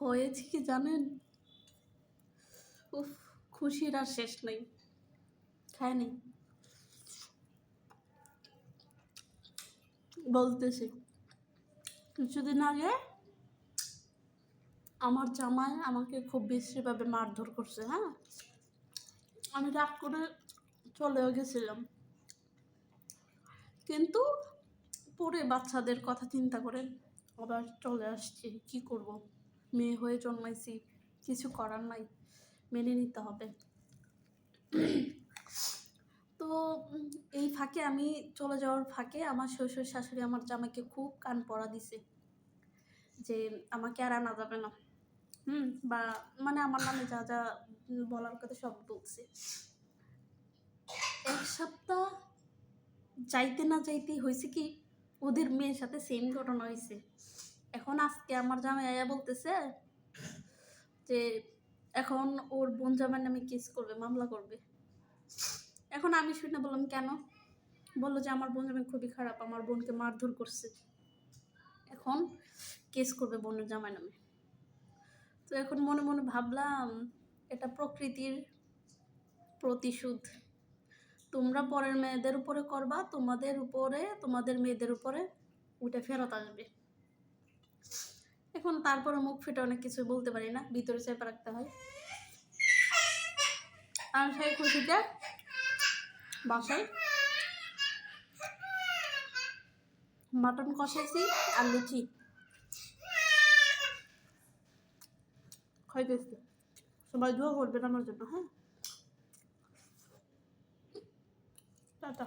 হয়েছে কি জানেন, উফ, খুশির আর শেষ নেই। খায়নি বলতেছি, কিছুদিন আগে আমার জামাই আমাকে খুব বেশিভাবে মারধর করছে। হ্যাঁ, আমি রাগ করে চলেও গেছিলাম, কিন্তু পরে বাচ্চাদের কথা চিন্তা করে আবার চলে আসছি। কি করব, মেয়ে হয়ে জন্মাইছি, কিছু করার নাই, মেনে নিতে হবে। তো এই ফাঁকে, আমি চলে যাওয়ার ফাঁকে আমার শ্বশুর শাশুড়ি আমার জামাইকে খুব কান পড়া দিছে যে আমাকে আর আনা যাবে না। বা মানে আমার নামে যা যা বলার কথা সব বলছে। এক সপ্তাহ যাইতে না যাইতেই হয়েছে কি, ওদের মেয়ের সাথে সেম ঘটনা হয়েছে। এখন আজকে আমার জামাই আয়া বলতেছে যে এখন ওর বোন জামাইয়ের নামে কেস করবে, মামলা করবে। এখন আমি শুনে বললাম কেন? বললো যে আমার বোন জামাই খুবই খারাপ, আমার বোনকে মারধর করছে, এখন কেস করবে বোনের জামাই নামে। তো এখন মনে মনে ভাবলাম, এটা প্রকৃতির প্রতিশোধ। তোমরা পরের মেয়েদের উপরে করবা, তোমাদের উপরে, তোমাদের মেয়েদের উপরে ওটা ফেরত আসবে। এখন তারপরে মুখ ফেটে অনেক কিছু বলতে পারি না, ভিতরে চেপে রাখতে হয়। আর সেই খুশিতে বাসায় মাটন কষাইছি আর লুচি খাইতেছি। সবাই দোয়া করবেন আমার জন্য। হ্যাঁ, টাটা।